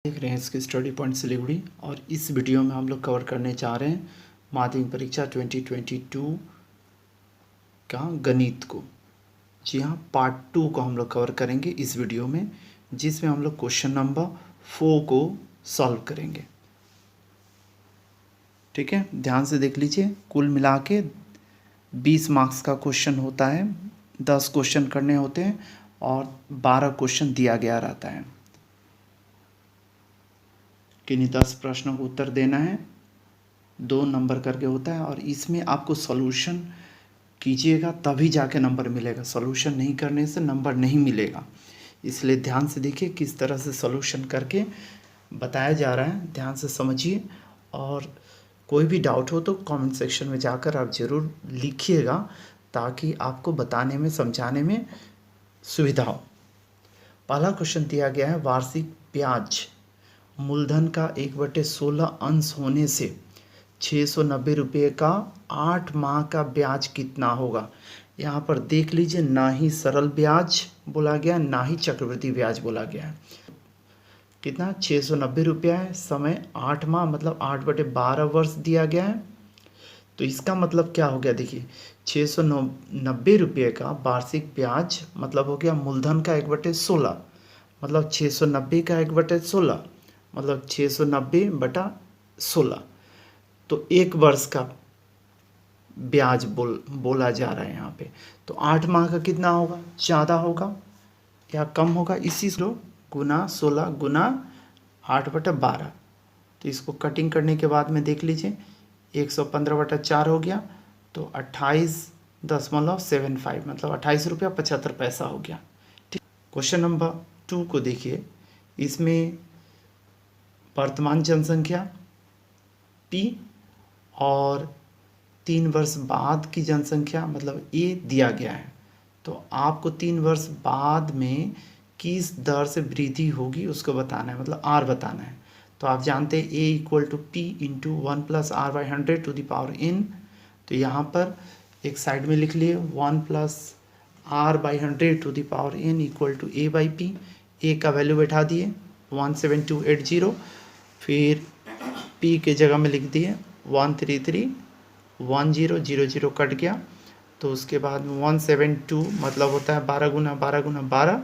देख रहे हैं इसके स्टडी पॉइंट सिलीगुड़ी। और इस वीडियो में हम लोग कवर करने जा रहे हैं माध्यमिक परीक्षा 2022 का गणित को। जी हाँ, पार्ट 2 को हम लोग कवर करेंगे इस वीडियो में, जिसमें हम लोग क्वेश्चन नंबर 4 को सॉल्व करेंगे। ठीक है, ध्यान से देख लीजिए। कुल मिला के 20 मार्क्स का क्वेश्चन होता है, 10 क्वेश्चन करने होते हैं और 12 क्वेश्चन दिया गया रहता है। किन्हीं 10 प्रश्नों को उत्तर देना है, 2 नंबर करके होता है। और इसमें आपको सॉल्यूशन कीजिएगा तभी जाके नंबर मिलेगा, सॉल्यूशन नहीं करने से नंबर नहीं मिलेगा। इसलिए ध्यान से देखिए किस तरह से सॉल्यूशन करके बताया जा रहा है, ध्यान से समझिए। और कोई भी डाउट हो तो कमेंट सेक्शन में जाकर आप ज़रूर लिखिएगा, ताकि आपको बताने में समझाने में सुविधा हो। पहला क्वेश्चन दिया गया है, वार्षिक ब्याज मूलधन का 1/16 अंश होने से 690 रुपये का 8 माह का ब्याज कितना होगा। यहाँ पर देख लीजिए, ना ही सरल ब्याज बोला गया, ना ही चक्रवृद्धि ब्याज बोला गया है। कितना 690 रुपया है, समय 8 माह मतलब 8/12 वर्ष दिया गया है। तो इसका मतलब क्या हो गया, देखिए 690 रुपये का वार्षिक ब्याज मतलब हो गया मूलधन का 1/16, मतलब 690 का 1/16 मतलब 690/16। तो 1 वर्ष का ब्याज बोला जा रहा है यहाँ पे। तो 8 माह का कितना होगा, ज़्यादा होगा या कम होगा, इसी से गुना 16 गुना 8/12। तो इसको कटिंग करने के बाद में देख लीजिए, 115/4 हो गया, तो 28.75 मतलब 28 रुपया 75 पैसा हो गया। ठीक, क्वेश्चन नंबर 2 को देखिए। इसमें वर्तमान जनसंख्या P और 3 वर्ष बाद की जनसंख्या मतलब A दिया गया है। तो आपको 3 वर्ष बाद में किस दर से वृद्धि होगी उसको बताना है, मतलब R बताना है। तो आप जानते हैं A = P × 1 + R/100⁴ तो यहाँ पर एक साइड में लिख लिए 1 + R/100⁴ = A/P। A का वैल्यू बैठा दिए 17280, फिर P के जगह में लिख दिए 1331000 कट गया। तो उसके बाद 172 मतलब होता है 12 × 12 × 12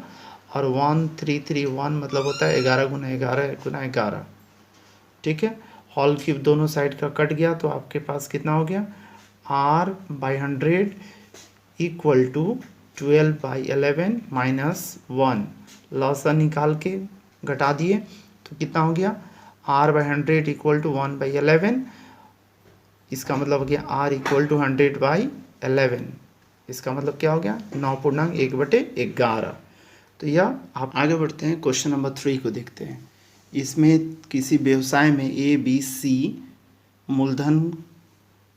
और 1331 मतलब होता है 11 × 11 × 11। ठीक है, हॉल की दोनों साइड का कट गया, तो आपके पास कितना हो गया, R/100 = 12/11 - 1। लॉसा निकाल के घटा दिए तो कितना हो गया, R/100 = 1/11। इसका मतलब हो गया R = 100/11। इसका मतलब क्या हो गया, 9.1/11। तो यह आप आगे बढ़ते हैं। क्वेश्चन नंबर 3 को देखते हैं। इसमें किसी व्यवसाय में ABC मूलधन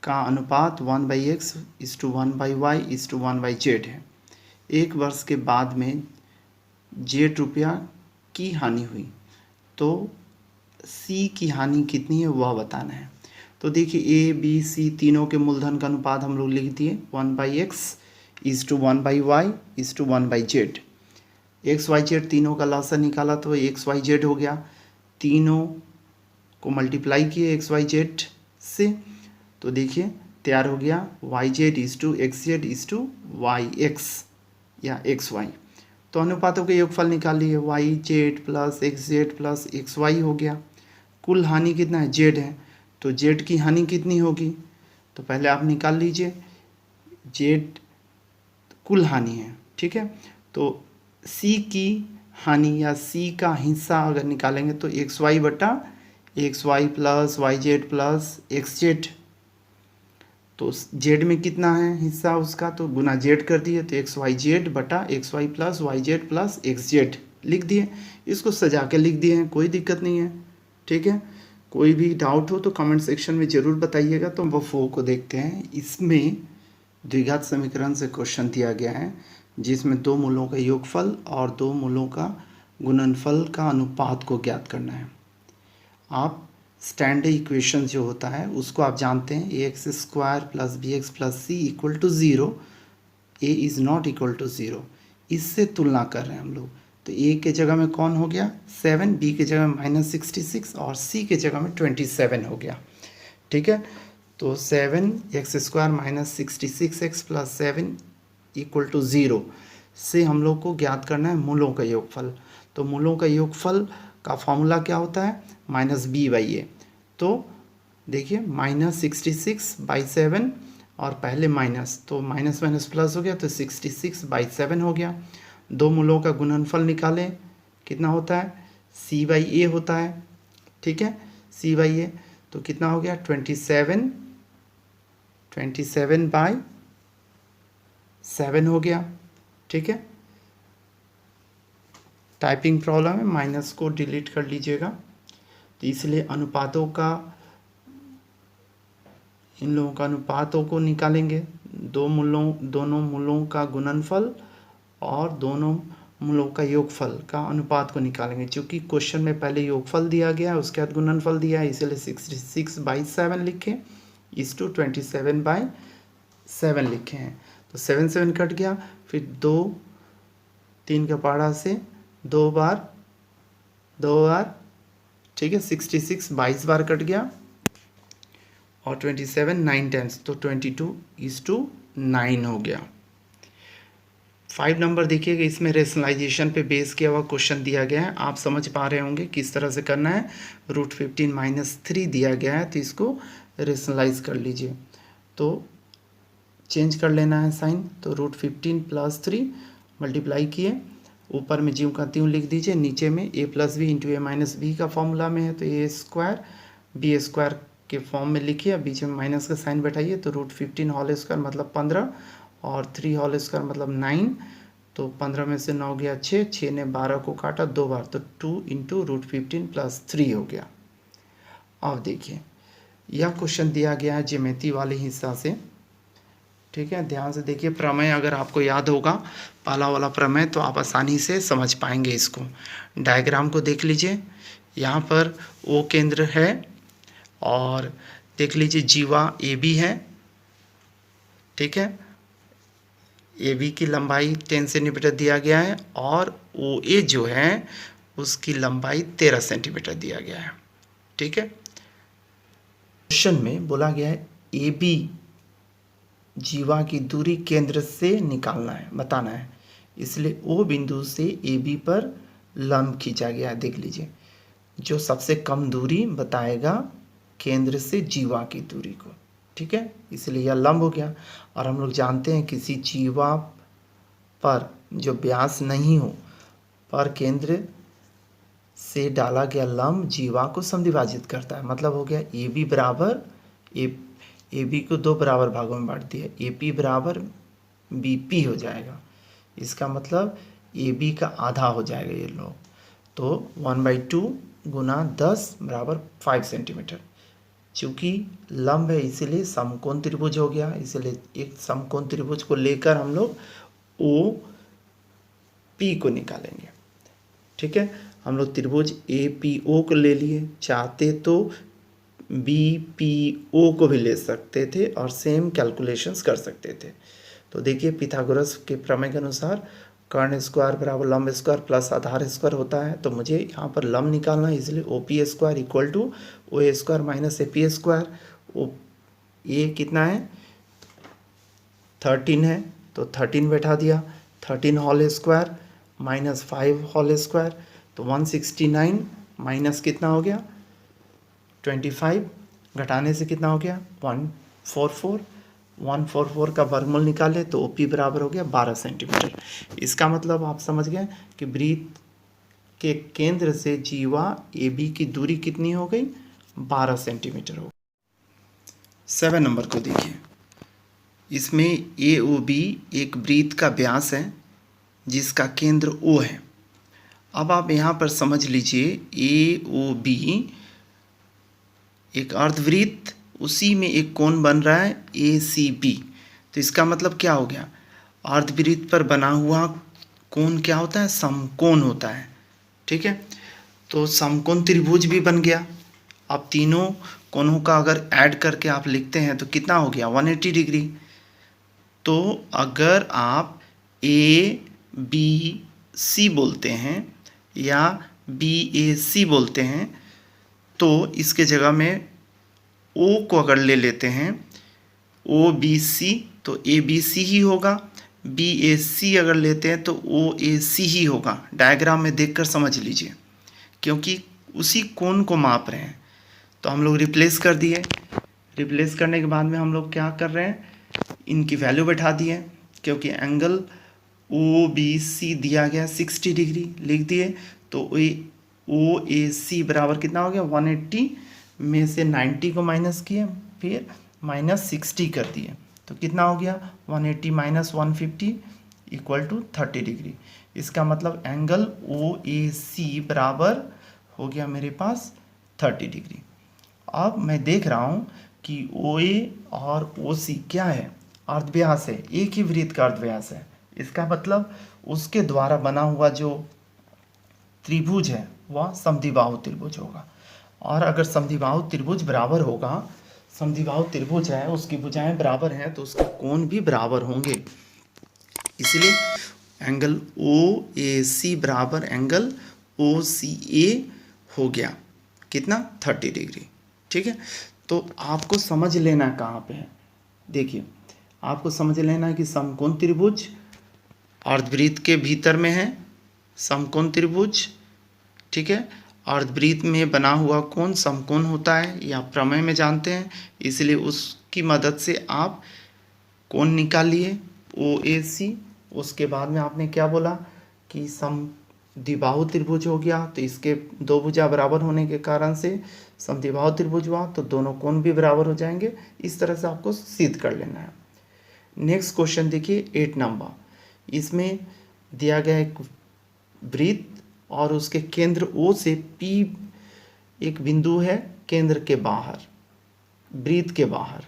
का अनुपात 1/x = 1/y = 1/z है। 1 वर्ष के बाद में Z रुपया की हानि हुई, तो C की हानि कितनी है वह बताना है। तो देखिए ABC तीनों के मूलधन का अनुपात हम लोग लिख दिए 1/x = 1/y = 1/z। XYZ तीनों का लॉसा निकाला तो XYZ हो गया, तीनों को मल्टीप्लाई किए XYZ से, तो देखिए तैयार हो गया YZ = XZ = YX या XY। तो अनुपातों के योगफल निकाल लिए, YZ + XZ + XY हो गया। कुल हानि कितना है, Z है, तो Z की हानि कितनी होगी, तो पहले आप निकाल लीजिए। Z कुल हानि है, ठीक है। तो C की हानि या C का हिस्सा अगर निकालेंगे तो XY + YZ + XZ। तो Z में कितना है हिस्सा उसका, तो गुना Z कर दिए, तो XYZ / XY + YZ + XZ लिख दिए। इसको सजा के लिख दिए हैं, कोई दिक्कत नहीं है। ठीक है, कोई भी डाउट हो तो कमेंट सेक्शन में ज़रूर बताइएगा। तो वो 4 को देखते हैं। इसमें द्विघात समीकरण से क्वेश्चन दिया गया है, जिसमें 2 मूलों का योगफल और 2 मूलों का गुणनफल का अनुपात को ज्ञात करना है। आप स्टैंडर्ड इक्वेशन जो होता है उसको आप जानते हैं, ax² + bx + c = 0, a is not equal to 0। इससे तुलना कर रहे हैं हम लोग। तो ए के जगह में कौन हो गया 7, बी के जगह में -66 और सी के जगह में 27 हो गया। ठीक है, तो 7x² minus 66x plus 7 equal to 0 से हम लोग को ज्ञात करना है मूलों का योगफल। तो मूलों का योगफल का फॉर्मूला क्या होता है -b/a। तो देखिए -66/7 और पहले माइनस, तो माइनस माइनस प्लस हो गया तो 66/7 हो गया। दो मूलों का गुणनफल निकालें, कितना होता है c/a होता है। ठीक है, c/a तो कितना हो गया 27/7 हो गया। ठीक है, टाइपिंग प्रॉब्लम है, माइनस को डिलीट कर लीजिएगा। तो इसलिए अनुपातों का, इन लोगों का अनुपातों को निकालेंगे, दोनों मूलों का गुणनफल और दोनों मूलों का योगफल का अनुपात को निकालेंगे। क्योंकि क्वेश्चन में पहले योगफल दिया गया है, उसके बाद गुणनफल दिया है, इसलिए 66/7 लिखे इस टू 27/7 लिखे हैं। तो 7 7 कट गया, फिर 2 3 का पहाड़ा से 2 बार, ठीक है 66 22 बार कट गया और 27 9 10 तो 22:9 हो गया। 5 नंबर देखिएगा, इसमें रेशनलाइजेशन पे बेस किया हुआ क्वेश्चन दिया गया है। आप समझ पा रहे होंगे किस तरह से करना है। √15 - 3 दिया गया है, तो इसको रेशनलाइज कर लीजिए। तो चेंज कर लेना है साइन, तो √15 + 3 मल्टीप्लाई किए, ऊपर में ज्यों का त्यों लिख दीजिए, नीचे में a + b × a - b का फॉर्मूला में है, तो a² b² के फॉर्म में लिखिए, बीच में माइनस का साइन बैठाइए। तो √15 मतलब 15 और 3 मतलब 9, तो 15 में से 9 गया 6 ने 12 को काटा 2 बार, तो 2 × √15 + 3 हो गया। अब देखिए यह क्वेश्चन दिया गया है ज्योमेट्री वाले हिस्सा से। ठीक है, ध्यान से देखिए, प्रमेय अगर आपको याद होगा पहला वाला प्रमेय तो आप आसानी से समझ पाएंगे इसको। डायग्राम को देख लीजिए, यहाँ पर O केंद्र है और देख लीजिए जीवा AB है। ठीक है, AB की लंबाई 10 सेंटीमीटर दिया गया है और OA जो है उसकी लंबाई 13 सेंटीमीटर दिया गया है। ठीक है, क्वेश्चन में बोला गया है AB जीवा की दूरी केंद्र से निकालना है, बताना है। इसलिए O बिंदु से AB पर लंब खींचा गया है। देख लीजिए, जो सबसे कम दूरी बताएगा केंद्र से जीवा की दूरी को। ठीक है, इसलिए यह लंब हो गया। और हम लोग जानते हैं किसी जीवा पर जो व्यास नहीं हो पर केंद्र से डाला गया लंब जीवा को समद्विभाजित करता है। मतलब हो गया AB बराबर AB को 2 बराबर भागों में बांट दिया, AP बराबर BP हो जाएगा। इसका मतलब AB का आधा हो जाएगा ये लोग, तो 1/2 × 10 बराबर 5 सेंटीमीटर। चूँकि लंब है इसीलिए समकोण त्रिभुज हो गया, इसलिए एक समकोण त्रिभुज को लेकर हम लोग OP को निकालेंगे। ठीक है, हम लोग त्रिभुज APO को ले लिए, चाहते तो BPO को भी ले सकते थे और सेम कैलकुलेशंस कर सकते थे। तो देखिए पिथागोरस के प्रमेय के अनुसार कर्ण² बराबर लंब स्क्वायर प्लस आधार स्क्वायर होता है। तो मुझे यहाँ पर लंब निकालना है, इसलिए OP² = OA² - AP²। ये कितना है 13 है, तो 13 बैठा दिया, 13 whole square minus 5 whole square, तो 169 माइनस कितना हो गया 25, घटाने से कितना हो गया 144। 144 का वर्गमूल निकाले तो OP बराबर हो गया 12 सेंटीमीटर। इसका मतलब आप समझ गए कि वृत्त के केंद्र से जीवा AB की दूरी कितनी हो गई 12 सेंटीमीटर हो। 7 नंबर को देखिए, इसमें AOB एक वृत्त का व्यास है जिसका केंद्र O है। अब आप यहाँ पर समझ लीजिए AOB एक अर्धवृत्त, उसी में एक कोण बन रहा है ACB। तो इसका मतलब क्या हो गया, अर्धवृत्त पर बना हुआ कोण क्या होता है समकोण होता है। ठीक है, तो समकोण त्रिभुज भी बन गया। अब तीनों कोणों का अगर ऐड करके आप लिखते हैं तो कितना हो गया 180 डिग्री। तो अगर आप A B सी बोलते हैं या BAC बोलते हैं, तो इसके जगह में O को अगर ले लेते हैं OBC तो ABC ही होगा, BAC अगर लेते हैं तो OAC ही होगा। डायग्राम में देखकर समझ लीजिए, क्योंकि उसी कोण को माप रहे हैं। तो हम लोग रिप्लेस कर दिए। रिप्लेस करने के बाद में हम लोग क्या कर रहे हैं, इनकी वैल्यू बैठा दिए, क्योंकि एंगल OBC दिया गया 60 डिग्री लिख दिए। तो OAC बराबर कितना हो गया, 180 में से 90 को माइनस किए, फिर माइनस 60 कर दिए, तो कितना हो गया 180 माइनस 150 इक्वल टू 30 डिग्री। इसका मतलब एंगल OAC बराबर हो गया मेरे पास 30 डिग्री। अब मैं देख रहा हूँ कि OA और OC क्या है, अर्धव्यास है, एक ही वृत्त का अर्धव्यास है। इसका मतलब उसके द्वारा बना हुआ जो त्रिभुज है वह समद्विबाहु त्रिभुज होगा। और अगर समद्विबाहु त्रिभुज बराबर होगा, समद्विबाहु त्रिभुज है उसकी भुजाएं बराबर हैं, तो उसके कोण भी बराबर होंगे। इसलिए एंगल OAC बराबर एंगल OCA हो गया कितना, 30 डिग्री। ठीक है, तो आपको समझ लेना कहाँ पे है, देखिए आपको समझ लेना है कि समकोण त्रिभुज अर्धवृत्त के भीतर में है, समकोण त्रिभुज। ठीक है, अर्धवृत्त में बना हुआ कोण समकोण होता है, या प्रमेय में जानते हैं, इसलिए उसकी मदद से आप कोण निकाल लिए OAC। उसके बाद में आपने क्या बोला कि समद्विबाहु त्रिभुज हो गया, तो इसके दो भुजा बराबर होने के कारण से समद्विबाहु त्रिभुज हुआ, तो दोनों कोण भी बराबर हो जाएंगे। इस तरह से आपको सिद्ध कर लेना है। नेक्स्ट क्वेश्चन देखिए 8 नंबर, इसमें दिया गया एक वृत्त और उसके केंद्र O से P एक बिंदु है केंद्र के बाहर, वृत्त के बाहर,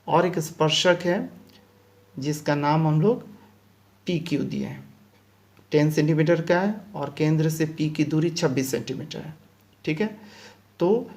और एक स्पर्शक है जिसका नाम हम लोग PQ दिए हैं, 10 सेंटीमीटर का है, और केंद्र से P की दूरी 26 सेंटीमीटर है। ठीक है, तो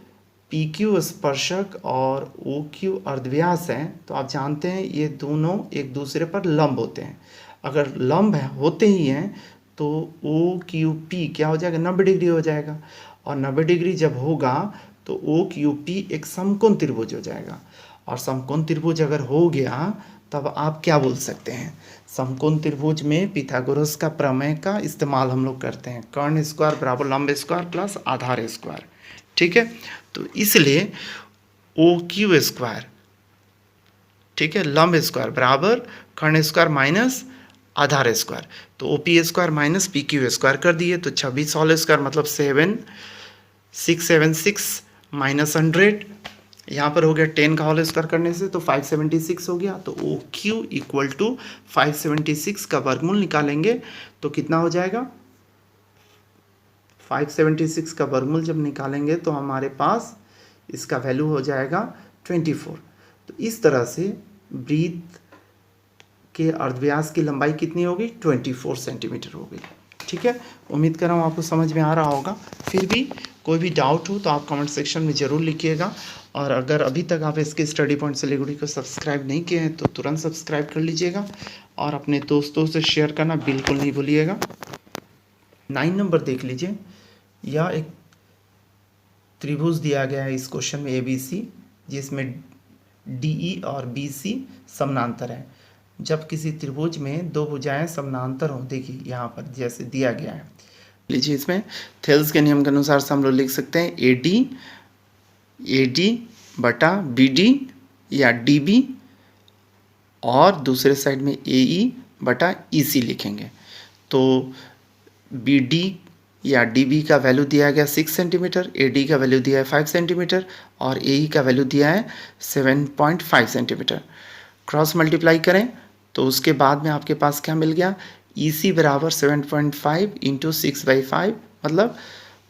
PQ स्पर्शक और OQ अर्धव्यास है, तो आप जानते हैं ये दोनों एक दूसरे पर लंब होते हैं। अगर लंब होते ही हैं तो OQP क्या हो जाएगा, 90 डिग्री हो जाएगा, और 90 डिग्री जब होगा तो OQP एक समकोण त्रिभुज हो जाएगा। और समकोण त्रिभुज अगर हो गया तब आप क्या बोल सकते हैं, समकोण त्रिभुज में पिथागोरस का प्रमेय का इस्तेमाल हम लोग करते हैं, कर्ण स्क्वायर बराबर लंब स्क्वायर प्लस आधार स्क्वायर। ठीक है, तो इसलिए OQ स्क्वायर, ठीक है, लंब स्क्वायर बराबर कर्ण स्क्वायर माइनस आधार स्क्वायर, तो OP square minus PQ square कर दिए, तो 26 होल स्क्वायर मतलब 676 माइनस 100, यहाँ पर हो गया 10 का होल स्क्वायर करने से तो 576 हो गया। तो OQ इक्वल टू 576 का वर्गमूल निकालेंगे तो कितना हो जाएगा, 576 का वर्गमूल जब निकालेंगे तो हमारे पास इसका वैल्यू हो जाएगा 24। तो इस तरह से वृत्त के अर्धव्यास की लंबाई कितनी होगी, 24 सेंटीमीटर होगी। ठीक है, उम्मीद कर रहा हूँ आपको समझ में आ रहा होगा। फिर भी कोई भी डाउट हो तो आप कमेंट सेक्शन में ज़रूर लिखिएगा, और अगर अभी तक आप इसके स्टडी पॉइंट सिलीगुड़ी को सब्सक्राइब नहीं किए हैं तो तुरंत सब्सक्राइब कर लीजिएगा, और अपने दोस्तों से शेयर करना बिल्कुल नहीं भूलिएगा। 9 नंबर देख लीजिए, यह एक त्रिभुज दिया गया है इस क्वेश्चन में ABC, जिसमें DE और BC समानांतर है। जब किसी त्रिभुज में दो भुजाएं समानांतर हों, देखिए यहाँ पर जैसे दिया गया है, लीजिए इसमें थेल्स के नियम के अनुसार से हम लोग लिख सकते हैं AD बटा BD या DB, और दूसरे साइड में AE बटा EC लिखेंगे। तो BD या DB का वैल्यू दिया गया 6 सेंटीमीटर, AD का वैल्यू दिया है 5 सेंटीमीटर, और AE का वैल्यू दिया है 7.5 सेंटीमीटर। क्रॉस मल्टीप्लाई करें तो उसके बाद में आपके पास क्या मिल गया, EC बराबर 7.5 इंटू 6/5 मतलब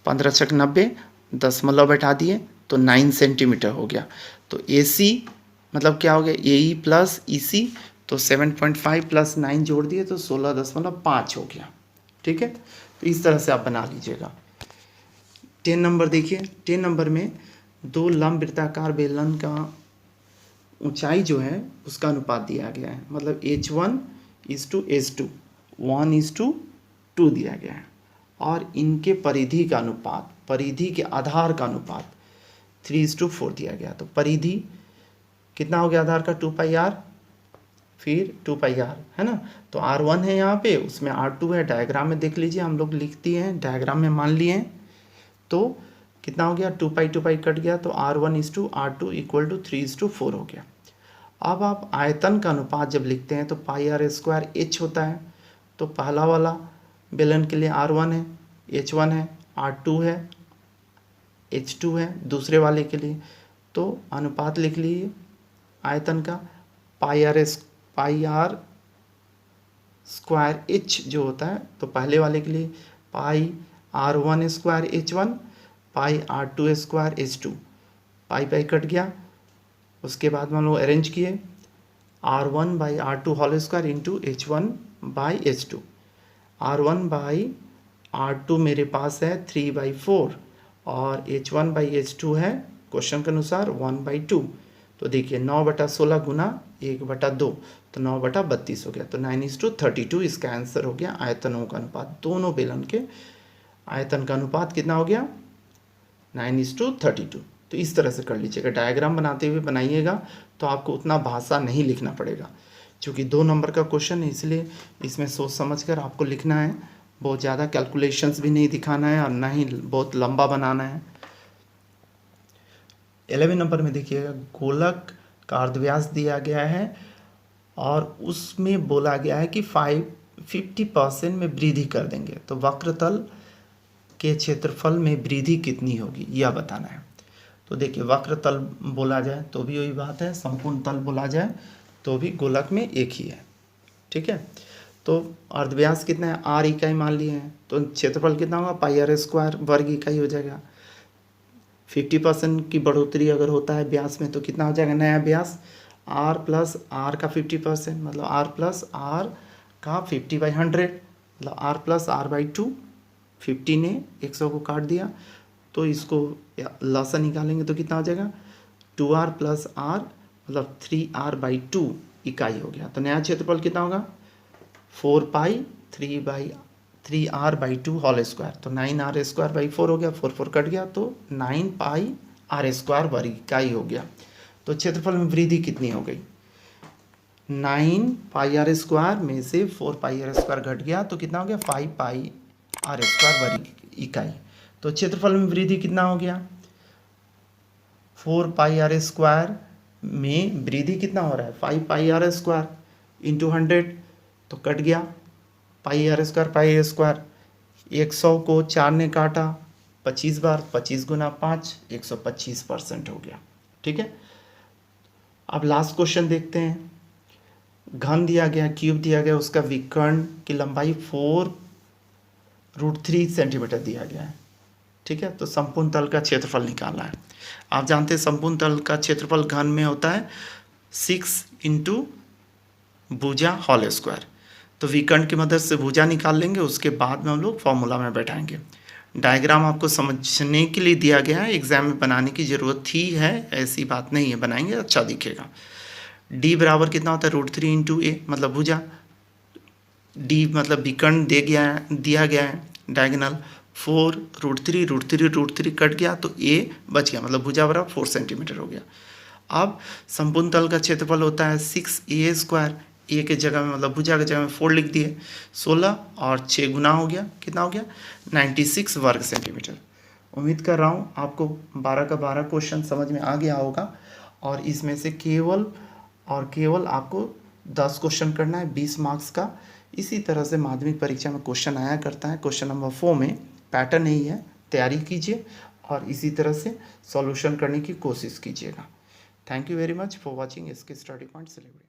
15 छक 90, दशमलव बैठा दिए तो 9 सेंटीमीटर हो गया। तो AC मतलब क्या हो गया, AE प्लस EC, तो 7.5 प्लस 9 जोड़ दिए तो 16.5 हो गया। ठीक है, तो इस तरह से आप बना लीजिएगा। 10 नंबर देखिए, 10 नंबर में दो लंब वृत्ताकार बेलन का ऊंचाई जो है उसका अनुपात दिया गया है, मतलब H1:H2, 1:1 2 दिया गया है और इनके परिधि का अनुपात, परिधि के आधार का अनुपात 3:4 दिया गया। तो परिधि कितना हो गया आधार का 2πr, फिर 2πr है ना। तो r1 है यहाँ पे, उसमें r2 है, डायग्राम में देख लीजिए, हम लोग लिख दिए हैं, डायग्राम में मान लिए हैं। तो कितना हो गया 2π कट गया, तो r1:r2 इक्वल टू 3:4 हो गया। अब आप आयतन का अनुपात जब लिखते हैं तो πr² h होता है। तो पहला वाला बेलन के लिए r1 है, h1 है, r2 है, h2 है, दूसरे वाले के लिए। तो अनुपात लिख लीजिए आयतन का, πr² h जो होता है, तो पहले वाले के लिए πr1² h1 πr2² h2, pi cut गया। उसके बाद में हम लोग अरेंज किए r1/r2 whole square into h1/h2। r1/r2 मेरे पास है 3/4 और h1/h2 है क्वेश्चन के अनुसार 1/2। तो देखिए 9/16 गुना 1/2, तो 9/32 हो गया। तो 9:32 इसका आंसर हो गया। आयतनों का अनुपात, दोनों बेलन के आयतन का अनुपात कितना हो गया 9:32। तो इस तरह से कर लीजिएगा, डायग्राम बनाते हुए बनाइएगा तो आपको उतना भाषा नहीं लिखना पड़ेगा। क्योंकि 2 नंबर का क्वेश्चन है इसलिए इसमें सोच समझकर आपको लिखना है, बहुत ज़्यादा कैलकुलेशंस भी नहीं दिखाना है और ना ही बहुत लंबा बनाना है। 11 नंबर में देखिएगा, गोलक का अर्धव्यास दिया गया है और उसमें बोला गया है कि 50% में वृद्धि कर देंगे। तो वक्रतल के क्षेत्रफल में वृद्धि कितनी होगी यह बताना है। तो देखिए वक्रतल बोला जाए तो भी वही बात है, संपूर्ण तल बोला जाए तो भी गोलक में एक ही है, ठीक है। तो अर्धव्यास कितना है, r इकाई मान लिए हैं, तो क्षेत्रफल कितना होगा πr² वर्ग इकाई हो जाएगा। 50% की बढ़ोतरी अगर होता है व्यास में तो कितना हो जाएगा नया व्यास, r प्लस r का 50%, मतलब r प्लस r का 50/100, मतलब r प्लस r/2। 50 ने 100 को काट दिया तो इसको लसा निकालेंगे तो कितना हो जाएगा 2r प्लस r, मतलब 3r/2 इकाई हो गया। तो नया क्षेत्रफल कितना होगा 4π 3r/2 होल स्क्वायर। तो 9r²/4 हो गया, 4 कट गया तो 9πr² वर्ग इकाई हो गया। तो क्षेत्रफल में वृद्धि कितनी हो गई, 9πr² में से 4πr² घट गया तो कितना हो गया 5πr² वर्ग इकाई। तो क्षेत्रफल में वृद्धि कितना हो गया 4πr² में वृद्धि कितना हो रहा है 5πr² इंटू 100, तो कट गया πr²। 100 को 4 ने काटा 25 बार, 25 गुना 5, 125% हो गया, ठीक है। अब लास्ट क्वेश्चन देखते हैं। घन दिया गया, क्यूब दिया गया, उसका विकर्ण की लंबाई 4√3 सेंटीमीटर दिया गया है, ठीक है। तो संपूर्ण तल का क्षेत्रफल निकालना है। आप जानते हैं संपूर्ण तल का क्षेत्रफल घन में होता है 6 इंटू भुजा होल स्क्वायर। तो विकर्ण की मदद से भुजा निकाल लेंगे, उसके बाद में हम लोग फॉर्मूला में बैठाएंगे। डायग्राम आपको समझने के लिए दिया गया है, एग्जाम में बनाने की ज़रूरत ही है ऐसी बात नहीं है, बनाएंगे अच्छा दिखेगा। d बराबर कितना होता है √3 इंटू ए, मतलब भुजा। d मतलब विकर्ण दिया गया है डायगोनल 4√3 कट गया तो a बच गया, मतलब भुजा बराबर 4 सेंटीमीटर हो गया। अब संपूर्ण तल का क्षेत्रफल होता है 6a², ए के जगह में मतलब भुजा के जगह में 4 लिख दिए, 16 और 6 गुना हो गया, कितना हो गया 96 वर्ग सेंटीमीटर। उम्मीद कर रहा हूँ आपको 12 का 12 क्वेश्चन समझ में आ गया होगा और इसमें से केवल आपको 10 क्वेश्चन करना है 20 मार्क्स का। इसी तरह से माध्यमिक परीक्षा में क्वेश्चन आया करता है। क्वेश्चन नंबर 4 में पैटर्न यही है, तैयारी कीजिए और इसी तरह से सॉल्यूशन करने की कोशिश कीजिएगा। Thank you very much for watching SK study point Siliguri.